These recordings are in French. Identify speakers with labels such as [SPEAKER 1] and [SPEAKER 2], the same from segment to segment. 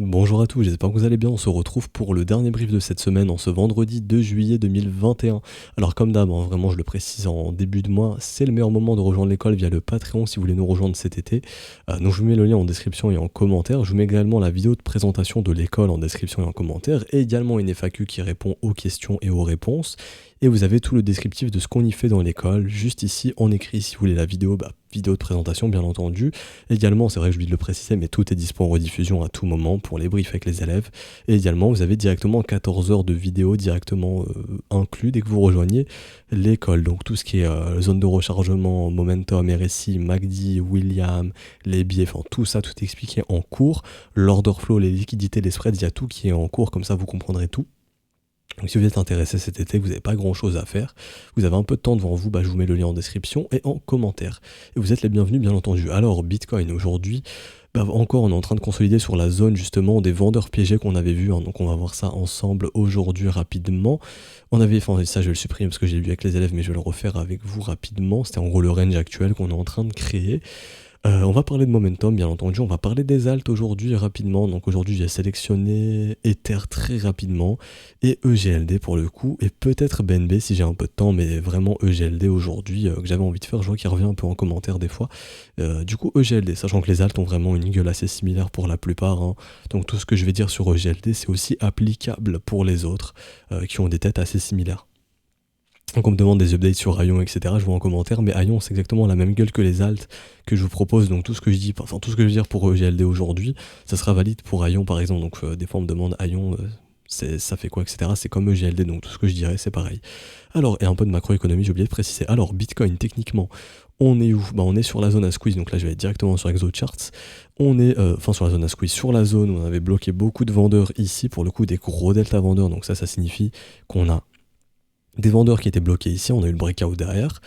[SPEAKER 1] Bonjour à tous, j'espère que vous allez bien. On se retrouve pour le dernier brief de cette semaine en ce vendredi 2 juillet 2021. Alors comme d'hab, vraiment je le précise en début de mois, c'est le meilleur moment de rejoindre l'école via le Patreon si vous voulez nous rejoindre cet été. Donc je vous mets le lien en description et en commentaire. Je vous mets également la vidéo de présentation de l'école en description et en commentaire et également une FAQ qui répond aux questions et aux réponses. Et vous avez tout le descriptif de ce qu'on y fait dans l'école, juste ici en écrit si vous voulez la vidéo, vidéo de présentation bien entendu. Également, c'est vrai que je oublie de le préciser, mais tout est dispo en rediffusion à tout moment pour les briefs avec les élèves. Et également, vous avez directement 14 heures de vidéo directement inclus dès que vous rejoignez l'école. Donc tout ce qui est zone de rechargement, momentum, RSI, MACD, William, les biais, enfin tout ça, tout est expliqué en cours. L'order flow, les liquidités, les spreads, il y a tout qui est en cours, comme ça vous comprendrez tout. Donc si vous êtes intéressé cet été, que vous n'avez pas grand chose à faire, vous avez un peu de temps devant vous, je vous mets le lien en description et en commentaire. Et vous êtes les bienvenus bien entendu. Alors Bitcoin aujourd'hui, encore on est en train de consolider sur la zone justement des vendeurs piégés qu'on avait vu, donc on va voir ça ensemble aujourd'hui rapidement. Ça je vais le supprimer parce que j'ai lu avec les élèves mais je vais le refaire avec vous rapidement, c'était en gros le range actuel qu'on est en train de créer. On va parler de momentum, bien entendu. On va parler des alts aujourd'hui rapidement. Donc aujourd'hui, j'ai sélectionné Ether très rapidement et EGLD pour le coup, et peut-être BNB si j'ai un peu de temps, mais vraiment EGLD aujourd'hui que j'avais envie de faire. Je vois qu'il revient un peu en commentaire des fois. Du coup, EGLD, sachant que les alts ont vraiment une gueule assez similaire pour la plupart, hein. Donc tout ce que je vais dire sur EGLD, c'est aussi applicable pour les autres qui ont des têtes assez similaires. Donc on me demande des updates sur Aion, etc. Je vois en commentaire, mais Aion c'est exactement la même gueule que les alts que je vous propose. Donc tout ce que je dis, tout ce que je veux dire pour GLD aujourd'hui, ça sera valide pour Aion par exemple. Donc des fois on me demande Aion, ça fait quoi, etc. C'est comme EGLD, donc tout ce que je dirais c'est pareil. Alors, et un peu de macroéconomie, j'ai oublié de préciser. Alors Bitcoin techniquement, on est où? On est sur la zone à squeeze, donc là je vais être directement sur ExoCharts. On est, sur la zone à squeeze, sur la zone où on avait bloqué beaucoup de vendeurs ici, pour le coup des gros delta vendeurs, donc ça signifie qu'on a des vendeurs qui étaient bloqués ici, on a eu le breakout derrière.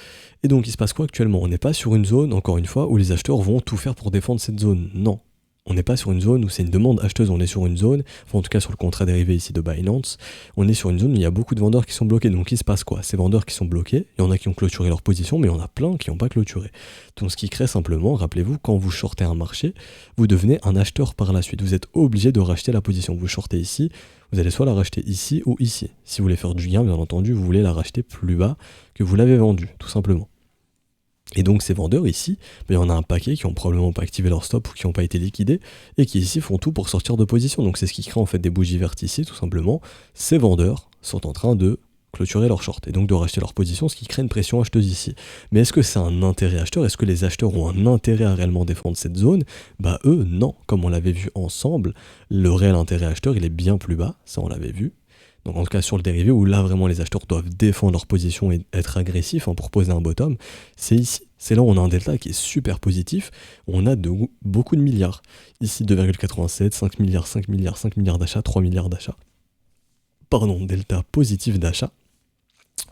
[SPEAKER 1] Et donc il se passe quoi actuellement? On n'est pas sur une zone, encore une fois, où les acheteurs vont tout faire pour défendre cette zone. Non. On n'est pas sur une zone où c'est une demande acheteuse, on est sur une zone, en tout cas sur le contrat dérivé ici de Binance, on est sur une zone où il y a beaucoup de vendeurs qui sont bloqués. Donc il se passe quoi? Ces vendeurs qui sont bloqués, il y en a qui ont clôturé leur position, mais il y en a plein qui n'ont pas clôturé. Donc ce qui crée simplement, rappelez-vous, quand vous shortez un marché, vous devenez un acheteur par la suite. Vous êtes obligé de racheter la position. Vous shortez ici, vous allez soit la racheter ici ou ici. Si vous voulez faire du gain, bien entendu, vous voulez la racheter plus bas que vous l'avez vendu, tout simplement. Et donc ces vendeurs ici, il y en a un paquet qui ont probablement pas activé leur stop ou qui n'ont pas été liquidés et qui ici font tout pour sortir de position. Donc c'est ce qui crée en fait des bougies vertes ici, tout simplement. Ces vendeurs sont en train de clôturer leur short et donc de racheter leur position, ce qui crée une pression acheteuse ici. Mais est-ce que c'est un intérêt acheteur? Est-ce que les acheteurs ont un intérêt à réellement défendre cette zone? Eux, non. Comme on l'avait vu ensemble, le réel intérêt acheteur, il est bien plus bas, ça on l'avait vu. Donc en tout cas sur le dérivé, où là vraiment les acheteurs doivent défendre leur position et être agressifs pour poser un bottom, c'est ici. C'est là où on a un delta qui est super positif, où on a beaucoup de milliards. Ici 2,87, 5 milliards, 5 milliards, 5 milliards d'achats, 3 milliards d'achats. Pardon, delta positif d'achat.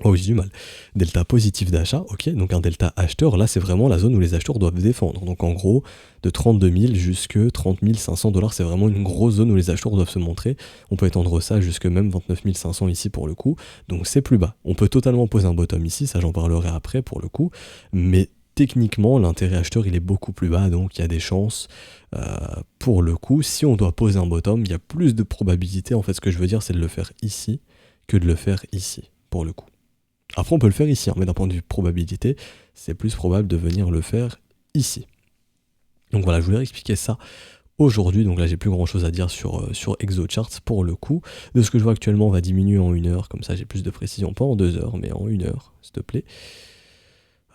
[SPEAKER 1] Oh, j'ai du mal. Delta positif d'achat, ok, donc un delta acheteur, là c'est vraiment la zone où les acheteurs doivent défendre. Donc en gros, de 32 000 jusque 30 500 $, c'est vraiment une grosse zone où les acheteurs doivent se montrer. On peut étendre ça jusque même 29 500 ici pour le coup, donc c'est plus bas. On peut totalement poser un bottom ici, ça j'en parlerai après pour le coup, mais techniquement l'intérêt acheteur il est beaucoup plus bas, donc il y a des chances pour le coup. Si on doit poser un bottom, il y a plus de probabilité, en fait ce que je veux dire c'est de le faire ici que de le faire ici pour le coup. Après, on peut le faire ici, mais d'un point de vue probabilité, c'est plus probable de venir le faire ici. Donc voilà, je voulais expliquer ça aujourd'hui. Donc là, j'ai plus grand chose à dire sur ExoCharts pour le coup. De ce que je vois actuellement, on va diminuer en 1 heure, comme ça j'ai plus de précision, pas en 2 heures, mais en 1 heure, s'il te plaît.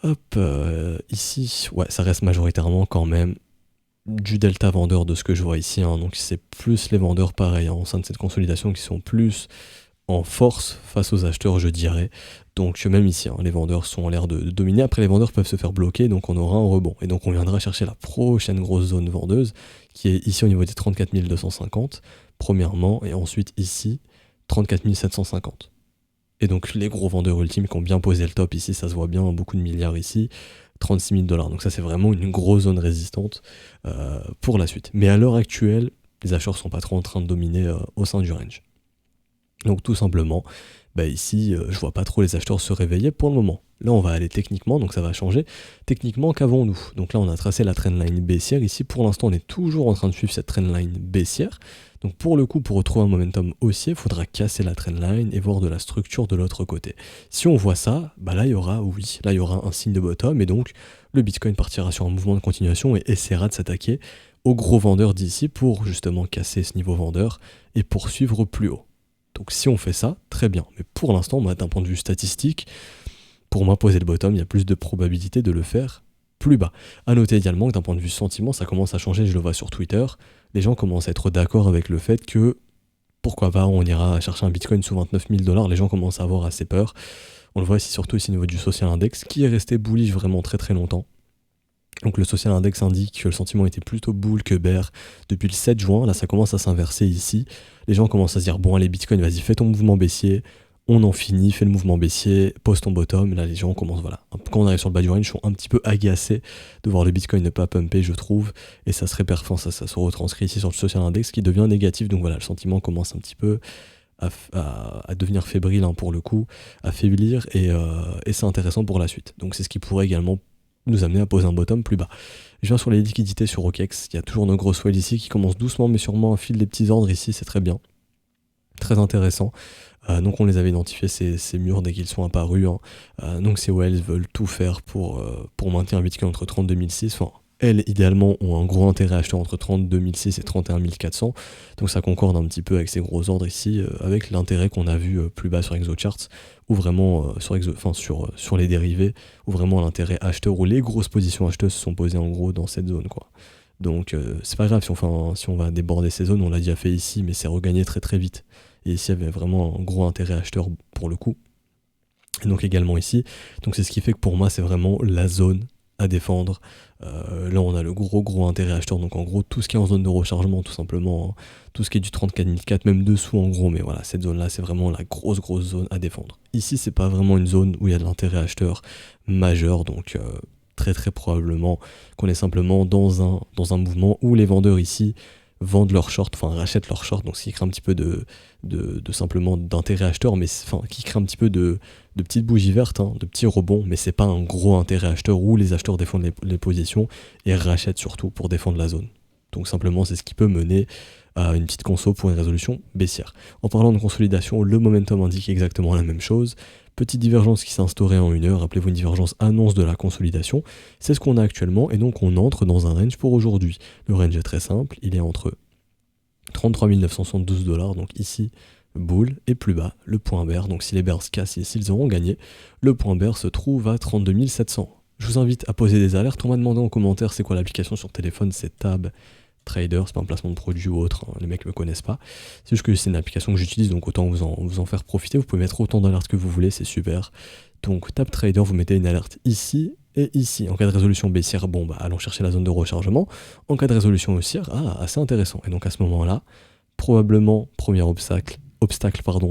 [SPEAKER 1] Hop, ici, ouais, ça reste majoritairement quand même du delta vendeur de ce que je vois ici, hein. Donc c'est plus les vendeurs pareil, hein, au sein de cette consolidation qui sont plus en force face aux acheteurs, je dirais. Donc même ici, les vendeurs sont en l'air de dominer. Après, les vendeurs peuvent se faire bloquer, donc on aura un rebond. Et donc on viendra chercher la prochaine grosse zone vendeuse, qui est ici au niveau des 34 250, premièrement, et ensuite ici, 34 750. Et donc les gros vendeurs ultimes qui ont bien posé le top ici, ça se voit bien, beaucoup de milliards ici, 36 000 $. Donc ça c'est vraiment une grosse zone résistante pour la suite. Mais à l'heure actuelle, les acheteurs sont pas trop en train de dominer au sein du range. Donc tout simplement, bah ici, je vois pas trop les acheteurs se réveiller pour le moment. Là, on va aller techniquement, donc ça va changer. Techniquement, qu'avons-nous? Donc là, on a tracé la trendline baissière. Ici, pour l'instant, on est toujours en train de suivre cette trendline baissière. Donc pour le coup, pour retrouver un momentum haussier, il faudra casser la trendline et voir de la structure de l'autre côté. Si on voit ça, bah là, il y aura, oui, là, il y aura un signe de bottom, et donc le Bitcoin partira sur un mouvement de continuation et essaiera de s'attaquer aux gros vendeurs d'ici pour justement casser ce niveau vendeur et poursuivre plus haut. Donc si on fait ça, très bien. Mais pour l'instant, moi, d'un point de vue statistique, pour m'imposer le bottom, il y a plus de probabilité de le faire plus bas. À noter également que d'un point de vue sentiment, ça commence à changer, je le vois sur Twitter. Les gens commencent à être d'accord avec le fait que, pourquoi pas, on ira chercher un Bitcoin sous 29 000 $, les gens commencent à avoir assez peur. On le voit ici, surtout ici au niveau du social index, qui est resté bullish vraiment très très longtemps. Donc le social index indique que le sentiment était plutôt bull que bear depuis le 7 juin. Là, ça commence à s'inverser ici. Les gens commencent à se dire, bon allez Bitcoin, vas-y, fais ton mouvement baissier. On en finit, fais le mouvement baissier, pose ton bottom. Là, les gens commencent, voilà. Quand on arrive sur le bas du range, ils sont un petit peu agacés de voir le Bitcoin ne pas pumper, je trouve. Et ça se réperforme, ça se retranscrit ici sur le social index qui devient négatif. Donc voilà, le sentiment commence un petit peu à devenir fébrile pour le coup, à faiblir. Et c'est intéressant pour la suite. Donc c'est ce qui pourrait également nous amener à poser un bottom plus bas. Je viens sur les liquidités sur OKEx, il y a toujours nos grosses whales ici qui commencent doucement mais sûrement à fil des petits ordres ici, c'est très bien. Très intéressant. Donc on les avait identifiés ces murs dès qu'ils sont apparus. Donc ces whales veulent tout faire pour maintenir un Bitcoin entre 32 006. Enfin, elles, idéalement, ont un gros intérêt à acheter entre 32 006 et 31 400. Donc ça concorde un petit peu avec ces gros ordres ici, avec l'intérêt qu'on a vu plus bas sur ExoCharts, ou vraiment sur les dérivés, où vraiment l'intérêt acheteur, où les grosses positions acheteuses se sont posées en gros dans cette zone, quoi. Donc c'est pas grave si on va déborder ces zones, on l'a déjà fait ici, mais c'est regagné très très vite. Et ici, il y avait vraiment un gros intérêt acheteur pour le coup. Et donc également ici. Donc c'est ce qui fait que pour moi, c'est vraiment la zone à défendre. Là, on a le gros intérêt acheteur. Donc en gros, tout ce qui est en zone de rechargement, tout simplement. Tout ce qui est du 34 004, même dessous en gros. Mais voilà, cette zone-là, c'est vraiment la grosse zone à défendre. Ici, c'est pas vraiment une zone où il y a de l'intérêt acheteur majeur. Donc très probablement qu'on est simplement dans un mouvement où les vendeurs ici vendent leurs shorts, enfin rachètent leurs shorts, donc ce qui crée un petit peu de simplement d'intérêt acheteur, mais qui crée un petit peu de petites bougies vertes, de petits rebonds, mais c'est pas un gros intérêt acheteur où les acheteurs défendent les positions et rachètent surtout pour défendre la zone. Donc simplement c'est ce qui peut mener à une petite conso pour une résolution baissière. En parlant de consolidation, le momentum indique exactement la même chose. Petite divergence qui s'est instaurée en 1 heure, rappelez-vous une divergence annonce de la consolidation, c'est ce qu'on a actuellement et donc on entre dans un range pour aujourd'hui. Le range est très simple, il est entre 33 972 $, donc ici, bull, et plus bas, le point bear, donc si les bears se cassent et s'ils auront gagné, le point bear se trouve à 32 700. Je vous invite à poser des alertes, on m'a demandé en commentaire c'est quoi l'application sur téléphone, c'est Tab Trader, c'est pas un placement de produit ou autre, les mecs me connaissent pas. C'est juste que c'est une application que j'utilise, donc autant vous en faire profiter. Vous pouvez mettre autant d'alertes que vous voulez, c'est super. Donc Tab Trader, vous mettez une alerte ici et ici. En cas de résolution baissière, bon bah allons chercher la zone de rechargement. En cas de résolution haussière, assez intéressant. Et donc à ce moment-là, probablement premier obstacle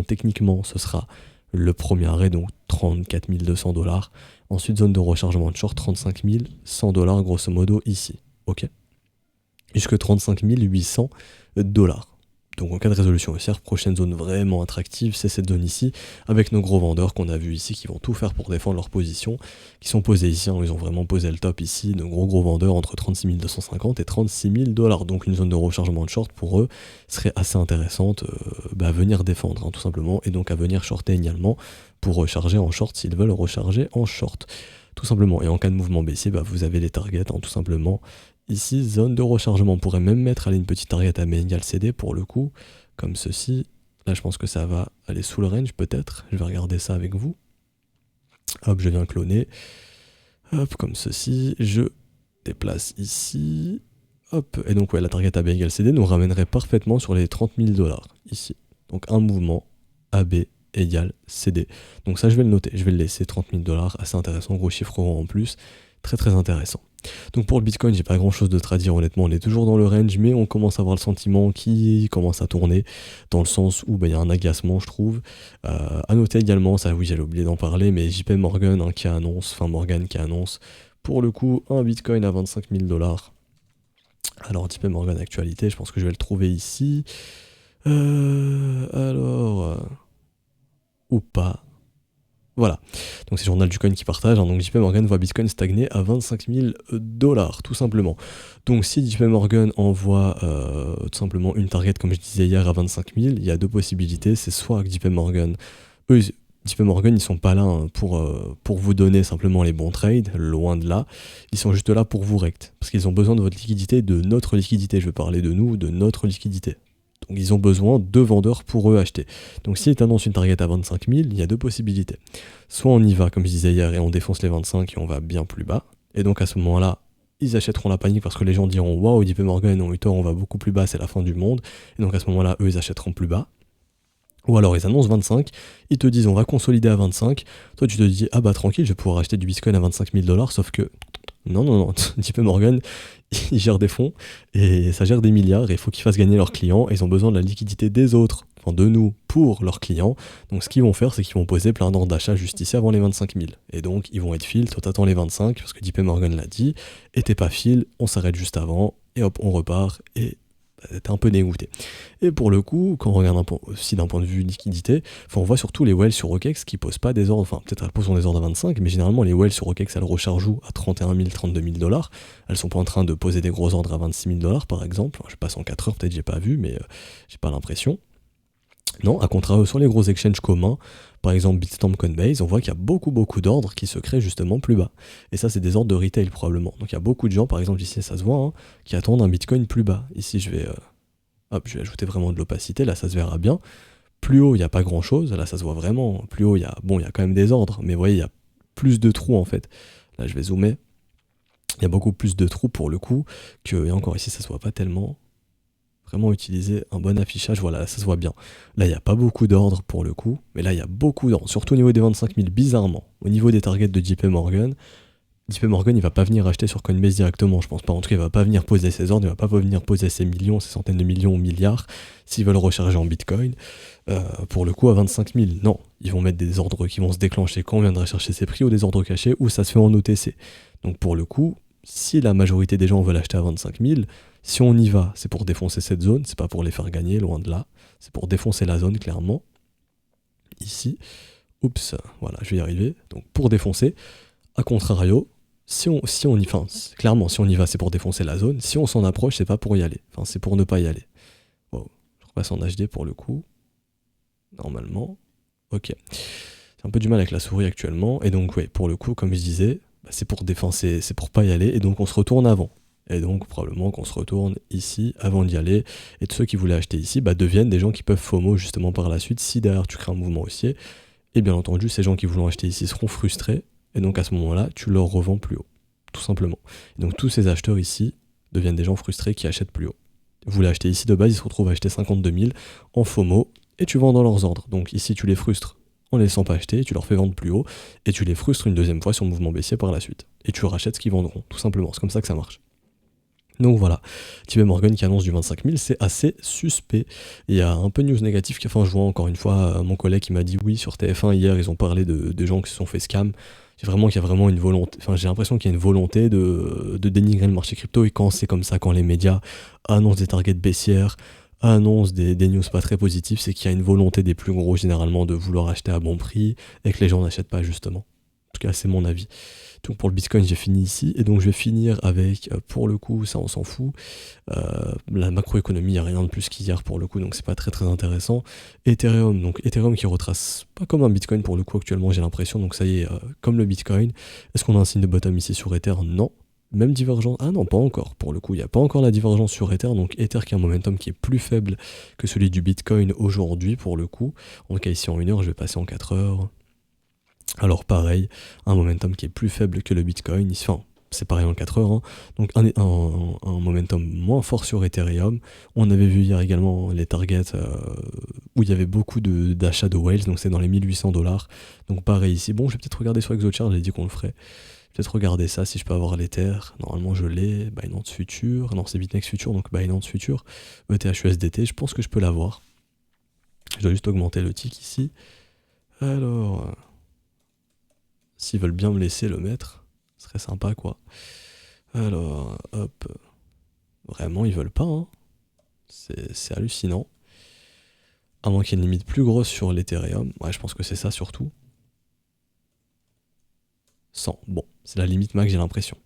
[SPEAKER 1] techniquement ce sera le premier arrêt, donc 34 200 $. Ensuite zone de rechargement de short, 35 100 $ grosso modo ici. Ok, jusque 35 800 $. Donc en cas de résolution haussière, prochaine zone vraiment attractive, c'est cette zone ici, avec nos gros vendeurs qu'on a vu ici, qui vont tout faire pour défendre leur position, qui sont posés ici, ils ont vraiment posé le top ici, de gros vendeurs entre 36 250 et 36 000 $. Donc une zone de rechargement de short pour eux serait assez intéressante à venir défendre, tout simplement, et donc à venir shorter également pour recharger en short s'ils veulent recharger en short. Tout simplement, et en cas de mouvement baissier, vous avez les targets, tout simplement. Ici, zone de rechargement, on pourrait même mettre une petite target à M égale CD pour le coup, comme ceci. Là, je pense que ça va aller sous le range peut-être. Je vais regarder ça avec vous. Hop, je viens cloner. Hop, comme ceci. Je déplace ici. Hop, et donc ouais, la target AB égale CD nous ramènerait parfaitement sur les 30 000 $, ici. Donc un mouvement AB égale CD. Donc ça, je vais le noter. Je vais le laisser, 30 000 $, assez intéressant, gros chiffre rond en plus. Très intéressant. Donc pour le Bitcoin, j'ai pas grand chose d'autre à dire, honnêtement, on est toujours dans le range, mais on commence à avoir le sentiment qui commence à tourner, dans le sens où il y a un agacement, je trouve. À noter également, ça oui, j'allais oublier d'en parler, mais JP Morgan Morgan qui annonce, pour le coup, un Bitcoin à 25 000 $. Alors JP Morgan actualité, je pense que je vais le trouver ici. ou pas. Voilà, donc c'est Journal du Coin qui partage, hein. Donc JP Morgan voit Bitcoin stagner à 25 000 dollars, tout simplement. Donc si JP Morgan envoie tout simplement une target, comme je disais hier, à 25 000, il y a deux possibilités. C'est soit que JP Morgan, eux, JP Morgan, ils sont pas là, hein, pour vous donner simplement les bons trades, loin de là. Ils sont juste là pour vous rect, parce qu'ils ont besoin de votre liquidité, de notre liquidité. Je vais parler de nous, de notre liquidité. Donc ils ont besoin de vendeurs pour eux acheter. Donc s'ils t'annoncent une target à 25 000, il y a deux possibilités. Soit on y va, comme je disais hier, et on défonce les 25 et on va bien plus bas. Et donc à ce moment-là, ils achèteront la panique parce que les gens diront waouh, JP Morgan ont eu tort, on va beaucoup plus bas, c'est la fin du monde. Et donc à ce moment-là, eux, ils achèteront plus bas. Ou alors ils annoncent 25, ils te disent on va consolider à 25. Toi tu te dis ah bah tranquille, je vais pouvoir acheter du Bitcoin à 25 000 dollars, sauf que non, JP Morgan, ils gèrent des fonds et ça gère des milliards et il faut qu'ils fassent gagner leurs clients et ils ont besoin de la liquidité des autres, enfin de nous, pour leurs clients. Donc ce qu'ils vont faire, c'est qu'ils vont poser plein d'ordres d'achat juste ici avant les 25 000. Et donc ils vont être fil, toi t'attends les 25 parce que JP Morgan l'a dit, et t'es pas fil, on s'arrête juste avant et hop, on repart et t'es un peu dégoûté. Et pour le coup, quand on regarde aussi d'un point de vue liquidité, on voit surtout les whales sur OKEx qui posent pas des ordres, enfin peut-être elles posent des ordres à 25, mais généralement les whales sur OKEx elles rechargent à 31 000, 32 000 dollars. Elles sont pas en train de poser des gros ordres à 26 000 dollars par exemple. Enfin, je passe en 4 heures, peut-être j'ai pas vu, mais j'ai pas l'impression. Non, à contrario, sur les gros exchanges communs, par exemple Bitstamp, Coinbase, on voit qu'il y a beaucoup d'ordres qui se créent justement plus bas. Et ça, c'est des ordres de retail probablement. Donc il y a beaucoup de gens, par exemple ici, ça se voit, hein, qui attendent un Bitcoin plus bas. Ici, je vais ajouter vraiment de l'opacité, là ça se verra bien. Plus haut, il n'y a pas grand chose, là ça se voit vraiment. Plus haut, il y a quand même des ordres, mais vous voyez, il y a plus de trous en fait. Là, je vais zoomer. Il y a beaucoup plus de trous pour le coup, et encore ici, ça se voit pas tellement. Vraiment utiliser un bon affichage, voilà, là, ça se voit bien. Là, il n'y a pas beaucoup d'ordres pour le coup, mais là, il y a beaucoup d'ordres, surtout au niveau des 25 000, bizarrement. Au niveau des targets de JP Morgan, JP Morgan, il va pas venir acheter sur Coinbase directement, je pense pas. En tout cas, il va pas venir poser ses ordres, il va pas venir poser ses millions, ses centaines de millions ou milliards, s'ils veulent recharger en Bitcoin. Pour le coup, à 25 000, non. Ils vont mettre des ordres qui vont se déclencher quand on viendra chercher ses prix ou des ordres cachés, ou ça se fait en OTC. Donc pour le coup, si la majorité des gens veulent acheter à 25 000, si on y va, c'est pour défoncer cette zone, c'est pas pour les faire gagner, loin de là. C'est pour défoncer la zone, clairement. Ici. Oups, voilà, je vais y arriver. Donc pour défoncer, à contrario, si on y, enfin, clairement, si on y va, c'est pour défoncer la zone. Si on s'en approche, c'est pas pour y aller. Enfin, c'est pour ne pas y aller. Wow. Je repasse en HD pour le coup. Normalement. Ok. J'ai un peu du mal avec la souris actuellement. Et donc, ouais, pour le coup, comme je disais, c'est pour défoncer, c'est pour pas y aller. Et donc, on se retourne avant. Et donc, probablement qu'on se retourne ici avant d'y aller. Et tous ceux qui voulaient acheter ici deviennent des gens qui peuvent FOMO justement par la suite si derrière tu crées un mouvement haussier. Et bien entendu, ces gens qui voulaient acheter ici seront frustrés. Et donc à ce moment-là, tu leur revends plus haut, tout simplement. Et donc tous ces acheteurs ici deviennent des gens frustrés qui achètent plus haut. Vous voulez acheter ici de base, ils se retrouvent à acheter 52 000 en FOMO et tu vends dans leurs ordres. Donc ici, tu les frustres en les laissant pas acheter, tu leur fais vendre plus haut et tu les frustres une deuxième fois sur le mouvement baissier par la suite. Et tu rachètes ce qu'ils vendront, tout simplement. C'est comme ça que ça marche. Donc voilà, JP Morgan qui annonce du 25 000, c'est assez suspect. Il y a un peu de news négatif qui, enfin je vois encore une fois mon collègue qui m'a dit oui sur TF1 hier, ils ont parlé de gens qui se sont fait scam. J'ai vraiment qu'il y a vraiment une volonté, enfin j'ai l'impression qu'il y a une volonté de dénigrer le marché crypto et quand c'est comme ça, quand les médias annoncent des targets baissières, annoncent des news pas très positives, c'est qu'il y a une volonté des plus gros généralement de vouloir acheter à bon prix et que les gens n'achètent pas justement. En tout cas c'est mon avis. Donc pour le Bitcoin, j'ai fini ici. Et donc je vais finir avec, pour le coup, ça on s'en fout, la macroéconomie, il n'y a rien de plus qu'hier pour le coup, donc c'est pas très très intéressant. Ethereum, donc Ethereum qui retrace pas comme un Bitcoin pour le coup actuellement, j'ai l'impression, donc ça y est, comme le Bitcoin. Est-ce qu'on a un signe de bottom ici sur Ether? Non. Même divergence? Ah non, pas encore. Pour le coup, il n'y a pas encore la divergence sur Ether, donc Ether qui a un momentum qui est plus faible que celui du Bitcoin aujourd'hui pour le coup. En tout cas ici en 1 heure, je vais passer en 4 heures. Alors pareil, un momentum qui est plus faible que le Bitcoin, enfin c'est pareil en 4 heures, hein. Donc un momentum moins fort sur Ethereum. On avait vu hier également les targets où il y avait beaucoup d'achats de whales, donc c'est dans les 1800 dollars. Donc pareil ici, bon je vais peut-être regarder sur ExoChart, j'ai dit qu'on le ferait. Peut-être regarder ça si je peux avoir l'Ether. Normalement je l'ai, Binance Future, non c'est BitMEX Future, donc Binance Future, ETH-USDT, je pense que je peux l'avoir. Je dois juste augmenter le tick ici. Alors... S'ils veulent bien me laisser le mettre, ce serait sympa quoi. Alors, hop. Vraiment, ils veulent pas, hein. C'est hallucinant. À moins qu'il y ait une limite plus grosse sur l'Ethereum. Ouais, je pense que c'est ça surtout. 100. Bon, c'est la limite max, j'ai l'impression.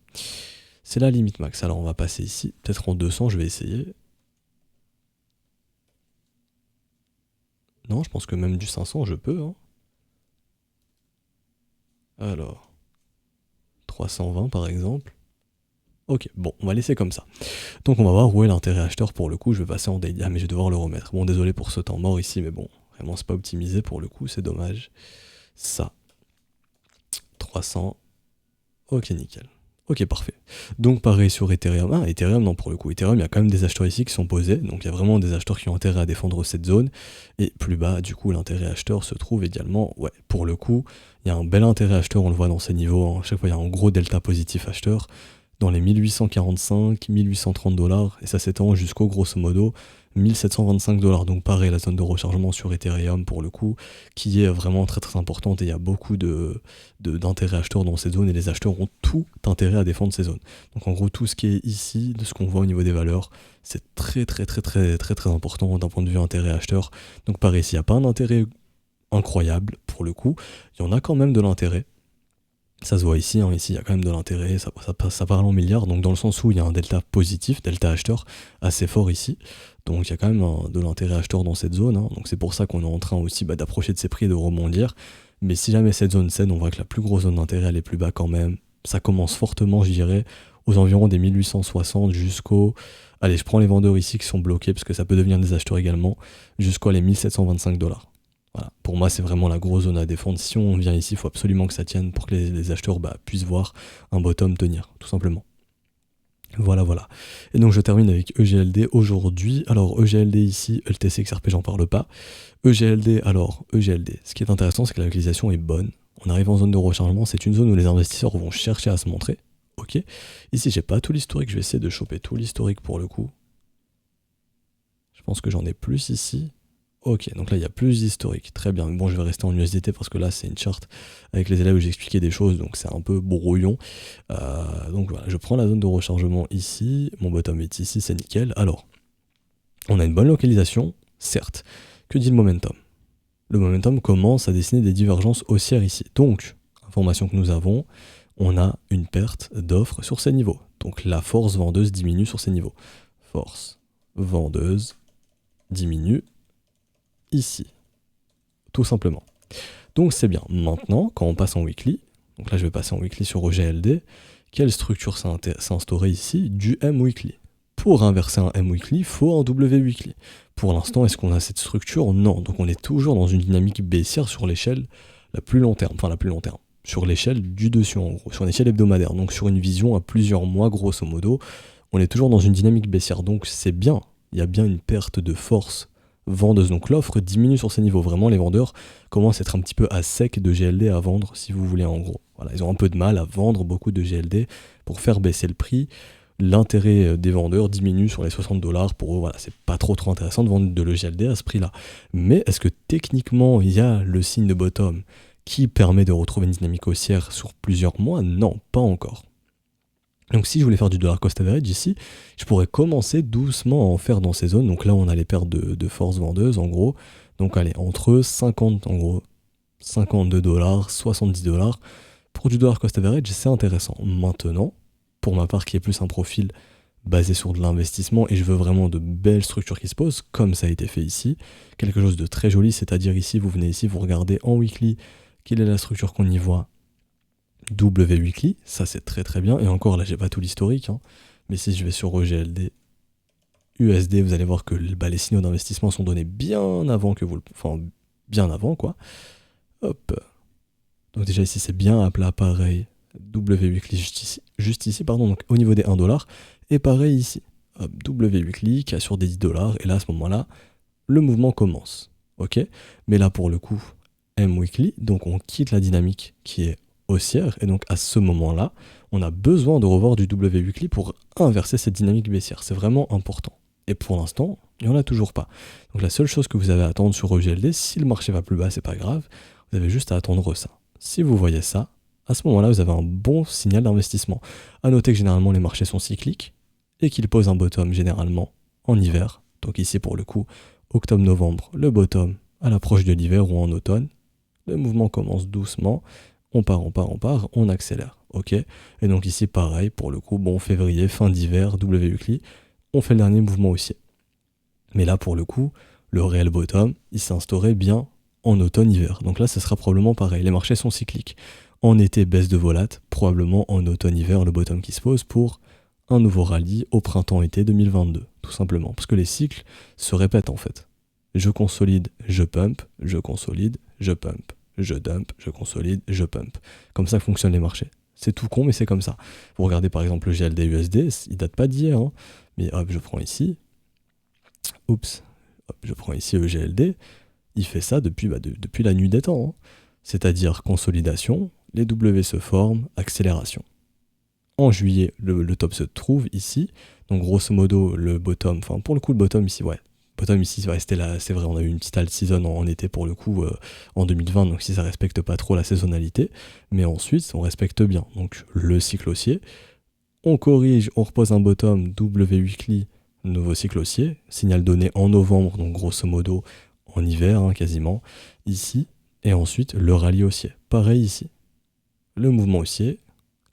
[SPEAKER 1] C'est la limite max. Alors, on va passer ici. Peut-être en 200, je vais essayer. Non, je pense que même du 500, je peux. Hein. Alors, 320 par exemple. Ok, bon, on va laisser comme ça. Donc on va voir où est l'intérêt acheteur pour le coup. Je vais passer en daily. Ah, mais je vais devoir le remettre. Bon, désolé pour ce temps mort ici, mais bon, vraiment, c'est pas optimisé pour le coup, c'est dommage. Ça. 300. Ok, nickel. Ok, parfait. Donc pareil sur Ethereum. Ah, Ethereum, non, pour le coup. Ethereum, il y a quand même des acheteurs ici qui sont posés. Donc il y a vraiment des acheteurs qui ont intérêt à défendre cette zone. Et plus bas, du coup, l'intérêt acheteur se trouve également. Ouais, pour le coup, il y a un bel intérêt acheteur, on le voit dans ces niveaux. Hein. À chaque fois, il y a un gros delta positif acheteur. Dans les 1845, 1830 dollars. Et ça s'étend jusqu'au grosso modo 1725 dollars. Donc pareil, la zone de rechargement sur Ethereum pour le coup, qui est vraiment très très importante et il y a beaucoup d'intérêt acheteurs dans ces zones et les acheteurs ont tout intérêt à défendre ces zones. Donc en gros, tout ce qui est ici, de ce qu'on voit au niveau des valeurs, c'est très très très très très très important d'un point de vue intérêt acheteur. Donc pareil, s'il n'y a pas un intérêt incroyable pour le coup, il y en a quand même de l'intérêt. Ça se voit ici, hein, ici il y a quand même de l'intérêt, ça parle en milliards, donc dans le sens où il y a un delta positif, delta acheteur, assez fort ici, donc il y a quand même de l'intérêt acheteur dans cette zone, hein, donc c'est pour ça qu'on est en train aussi d'approcher de ces prix et de rebondir, mais si jamais cette zone cède, on voit que la plus grosse zone d'intérêt elle est plus bas quand même, ça commence fortement je dirais, aux environs des 1860 jusqu'au... Allez, je prends les vendeurs ici qui sont bloqués, parce que ça peut devenir des acheteurs également, jusqu'à les 1725 dollars. Voilà. Pour moi, c'est vraiment la grosse zone à défendre. Si on vient ici, il faut absolument que ça tienne pour que les acheteurs puissent voir un bottom tenir, tout simplement. Voilà, voilà. Et donc je termine avec EGLD aujourd'hui. Alors EGLD ici, LTC XRP, j'en parle pas. EGLD, alors EGLD, ce qui est intéressant, c'est que la localisation est bonne. On arrive en zone de rechargement, c'est une zone où les investisseurs vont chercher à se montrer. Ok. Ici, j'ai pas tout l'historique, je vais essayer de choper tout l'historique pour le coup. Je pense que j'en ai plus ici. Ok, donc là il y a plus d'historique, très bien. Bon, je vais rester en USDT parce que là c'est une charte avec les élèves où j'expliquais des choses, donc c'est un peu brouillon. Donc voilà, je prends la zone de rechargement ici, mon bottom est ici, c'est nickel. Alors, on a une bonne localisation, certes. Que dit le momentum? Le momentum commence à dessiner des divergences haussières ici. Donc, information que nous avons, on a une perte d'offres sur ces niveaux. Donc la force vendeuse diminue sur ces niveaux. Force vendeuse diminue ici, tout simplement. Donc c'est bien. Maintenant, quand on passe en weekly, donc là je vais passer en weekly sur OGLD, quelle structure s'est instaurée ici? Du M weekly. Pour inverser un M weekly, il faut un W weekly. Pour l'instant, est-ce qu'on a cette structure? Non. Donc on est toujours dans une dynamique baissière sur l'échelle la plus long terme, enfin la plus long terme, sur l'échelle du dessus en gros, sur l'échelle hebdomadaire, donc sur une vision à plusieurs mois grosso modo, on est toujours dans une dynamique baissière. Donc c'est bien, il y a bien une perte de force vendeuse. Donc l'offre diminue sur ces niveaux. Vraiment, les vendeurs commencent à être un petit peu à sec de GLD à vendre, si vous voulez, en gros. Voilà, ils ont un peu de mal à vendre beaucoup de GLD pour faire baisser le prix. L'intérêt des vendeurs diminue sur les 60 dollars. Pour eux, voilà, c'est pas trop intéressant de vendre de l'EGLD à ce prix-là. Mais est-ce que techniquement, il y a le signe de bottom qui permet de retrouver une dynamique haussière sur plusieurs mois? Non, pas encore. Donc si je voulais faire du dollar cost average ici, je pourrais commencer doucement à en faire dans ces zones. Donc là, on a les pertes de force vendeuse, en gros. Donc allez, entre 50, en gros, 52 dollars, 70 dollars. Pour du dollar cost average, c'est intéressant. Maintenant, pour ma part, qui est plus un profil basé sur de l'investissement, et je veux vraiment de belles structures qui se posent, comme ça a été fait ici, quelque chose de très joli, c'est-à-dire ici, vous venez ici, vous regardez en weekly, quelle est la structure qu'on y voit, W weekly, ça c'est très très bien, et encore là j'ai pas tout l'historique, hein, mais si je vais sur EGLD, USD, vous allez voir que les signaux d'investissement sont donnés bien avant que vous, enfin bien avant quoi. Hop. Donc déjà ici c'est bien à plat, pareil. W weekly juste ici, pardon, donc au niveau des 1 dollar, et pareil ici. Hop, W weekly qui a sur des 10 dollars, et là à ce moment-là, le mouvement commence. Ok. Mais là pour le coup, M weekly, donc on quitte la dynamique qui est haussière, et donc à ce moment-là, on a besoin de revoir du W weekly pour inverser cette dynamique baissière. C'est vraiment important. Et pour l'instant, il n'y en a toujours pas. Donc la seule chose que vous avez à attendre sur EGLD, si le marché va plus bas, c'est pas grave, vous avez juste à attendre ça. Si vous voyez ça, à ce moment-là, vous avez un bon signal d'investissement. À noter que généralement les marchés sont cycliques et qu'ils posent un bottom généralement en hiver. Donc ici pour le coup, octobre-novembre, le bottom à l'approche de l'hiver ou en automne. Le mouvement commence doucement, on part, on accélère, ok. Et donc ici pareil, pour le coup, bon, février, fin d'hiver, W weekly, on fait le dernier mouvement haussier. Mais là pour le coup, le réel bottom, il s'est instauré bien en automne-hiver. Donc là, ce sera probablement pareil, les marchés sont cycliques. En été, baisse de volate, probablement en automne-hiver, le bottom qui se pose pour un nouveau rallye au printemps-été 2022, tout simplement. Parce que les cycles se répètent en fait. Je consolide, je pump, je consolide, je pump, je dump, je consolide, je pump. Comme ça fonctionnent les marchés. C'est tout con, mais c'est comme ça. Vous regardez par exemple le GLD USD, il date pas d'hier, hein, mais hop, je prends ici. Oups, hop, je prends ici le GLD. Il fait ça depuis la nuit des temps. Hein. C'est-à-dire consolidation, les W se forment, accélération. En juillet, le top se trouve ici. Donc grosso modo, le bottom, enfin pour le coup le bottom ici, ouais. Bottom ici, ouais, c'était là, c'est vrai, on a eu une petite alt season en été pour le coup en 2020, donc si ça respecte pas trop la saisonnalité, mais ensuite on respecte bien. Donc le cycle haussier, on corrige, on repose un bottom W weekly, nouveau cycle haussier, signal donné en novembre, donc grosso modo en hiver hein, quasiment, ici, et ensuite le rallye haussier. Pareil ici. Le mouvement haussier,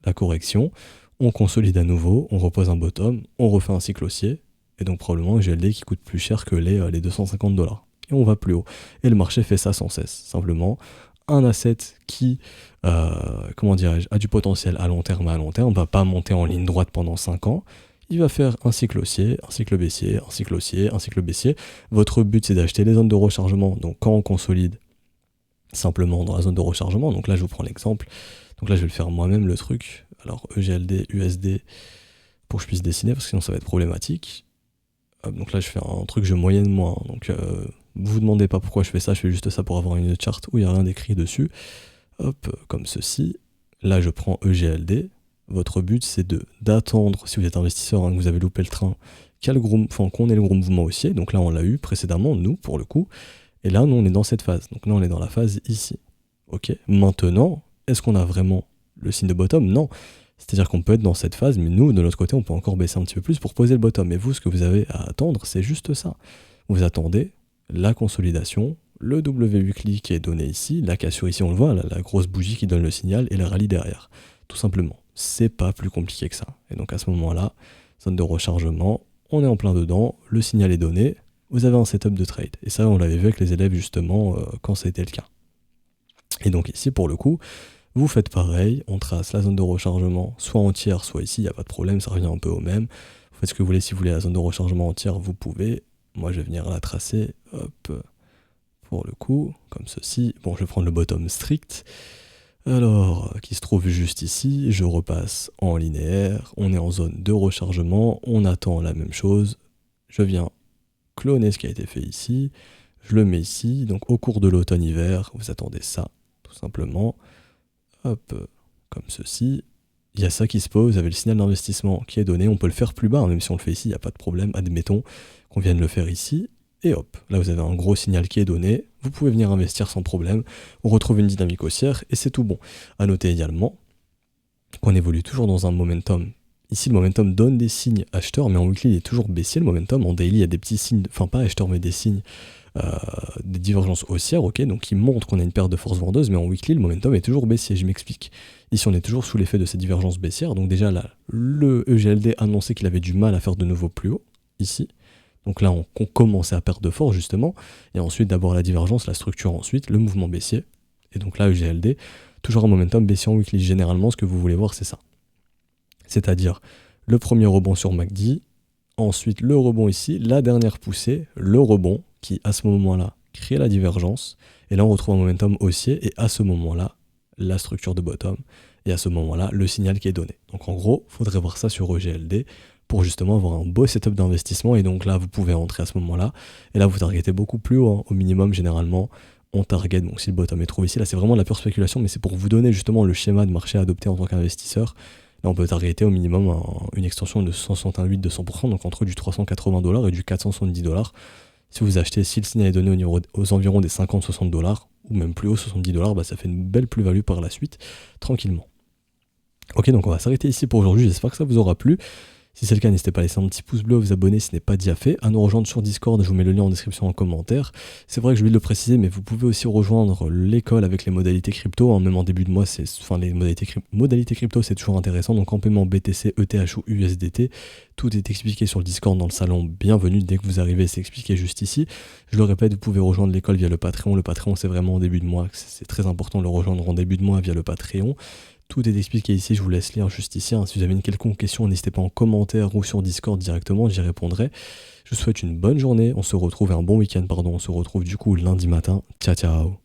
[SPEAKER 1] la correction, on consolide à nouveau, on repose un bottom, on refait un cycle haussier, et donc probablement un GLD qui coûte plus cher que les $250. Et on va plus haut. Et le marché fait ça sans cesse. Simplement, un asset qui, comment dirais-je, a du potentiel à long terme, va pas monter en ligne droite pendant 5 ans. Il va faire un cycle haussier, un cycle baissier, un cycle haussier, un cycle baissier. Votre but, c'est d'acheter les zones de rechargement. Donc quand on consolide simplement dans la zone de rechargement, donc là je vous prends l'exemple, donc là je vais le faire moi-même le truc, alors EGLD, USD, pour que je puisse dessiner, parce que sinon ça va être problématique. Donc là je fais un truc je moyenne moi, hein. Donc vous demandez pas pourquoi je fais ça, je fais juste ça pour avoir une charte où il n'y a rien d'écrit dessus. Hop, comme ceci. Là je prends EGLD. Votre but c'est d'attendre, si vous êtes investisseur, hein, que vous avez loupé le train, qu'on ait le gros mouvement haussier. Donc là on l'a eu précédemment, nous pour le coup. Et là nous on est dans cette phase. Donc là on est dans la phase ici. Ok. Maintenant, est-ce qu'on a vraiment le signe de bottom? Non. C'est-à-dire qu'on peut être dans cette phase, mais nous, de l'autre côté, on peut encore baisser un petit peu plus pour poser le bottom. Et vous, ce que vous avez à attendre, c'est juste ça. Vous attendez la consolidation, le W weekly qui est donné ici, la cassure ici, on le voit, la grosse bougie qui donne le signal et le rallye derrière. Tout simplement. C'est pas plus compliqué que ça. Et donc à ce moment-là, zone de rechargement, on est en plein dedans, le signal est donné, vous avez un setup de trade. Et ça, on l'avait vu avec les élèves justement quand ça a été le cas. Et donc ici, pour le coup, vous faites pareil, on trace la zone de rechargement, soit entière, soit ici, il n'y a pas de problème, ça revient un peu au même. Vous faites ce que vous voulez, si vous voulez la zone de rechargement entière, vous pouvez. Moi, je vais venir la tracer, hop, pour le coup, comme ceci. Bon, je vais prendre le bottom strict, alors, qui se trouve juste ici, je repasse en linéaire, on est en zone de rechargement, on attend la même chose, je viens cloner ce qui a été fait ici, je le mets ici, donc au cours de l'automne-hiver, vous attendez ça, tout simplement. Hop, comme ceci, il y a ça qui se pose, vous avez le signal d'investissement qui est donné, on peut le faire plus bas, hein, même si on le fait ici, il n'y a pas de problème, admettons qu'on vienne le faire ici, et hop, là vous avez un gros signal qui est donné, vous pouvez venir investir sans problème, on retrouve une dynamique haussière, et c'est tout bon. À noter également qu'on évolue toujours dans un momentum. Ici, le momentum donne des signes acheteurs, mais en weekly, il est toujours baissier, le momentum. En daily, il y a des petits signes, enfin pas acheteurs, mais des signes, des divergences haussières, ok, donc qui montrent qu'on a une perte de force vendeuse, mais en weekly, le momentum est toujours baissier, je m'explique. Ici, on est toujours sous l'effet de ces divergences baissières, donc déjà là, le EGLD annonçait qu'il avait du mal à faire de nouveau plus haut, ici. Donc là, on commençait à perdre de force, justement, et ensuite, d'abord la divergence, la structure ensuite, le mouvement baissier, et donc là, EGLD, toujours un momentum baissier en weekly. Généralement, ce que vous voulez voir, c'est ça. C'est-à-dire le premier rebond sur MACD, ensuite le rebond ici, la dernière poussée, le rebond qui à ce moment-là crée la divergence, et là on retrouve un momentum haussier, et à ce moment-là, la structure de bottom, et à ce moment-là, le signal qui est donné. Donc en gros, il faudrait voir ça sur EGLD pour justement avoir un beau setup d'investissement, et donc là vous pouvez entrer à ce moment-là, et là vous targetez beaucoup plus haut, hein, au minimum généralement, on target, donc si le bottom est trouvé ici, là c'est vraiment de la pure spéculation, mais c'est pour vous donner justement le schéma de marché à adopter en tant qu'investisseur. Là, on peut targeter au minimum une extension de 168-200%, donc entre du $380 et du $470. Si vous achetez, si le signal est donné aux environs des $50-60, ou même plus haut, $70, bah, ça fait une belle plus-value par la suite, tranquillement. Ok, donc on va s'arrêter ici pour aujourd'hui, j'espère que ça vous aura plu. Si c'est le cas, n'hésitez pas à laisser un petit pouce bleu, à vous abonner si ce n'est pas déjà fait, à nous rejoindre sur Discord, je vous mets le lien en description en commentaire. C'est vrai que je vais le préciser, mais vous pouvez aussi rejoindre l'école avec les modalités crypto, hein, même en début de mois, les modalités crypto c'est toujours intéressant, donc en paiement BTC, ETH ou USDT, tout est expliqué sur le Discord dans le salon, bienvenue, dès que vous arrivez c'est expliqué juste ici. Je le répète, vous pouvez rejoindre l'école via le Patreon c'est vraiment en début de mois, c'est très important de le rejoindre en début de mois via le Patreon. Tout est expliqué ici, je vous laisse lire juste ici. Si vous avez une quelconque question, n'hésitez pas en commentaire ou sur Discord directement, j'y répondrai. Je vous souhaite une bonne journée, on se retrouve du coup lundi matin. Ciao ciao.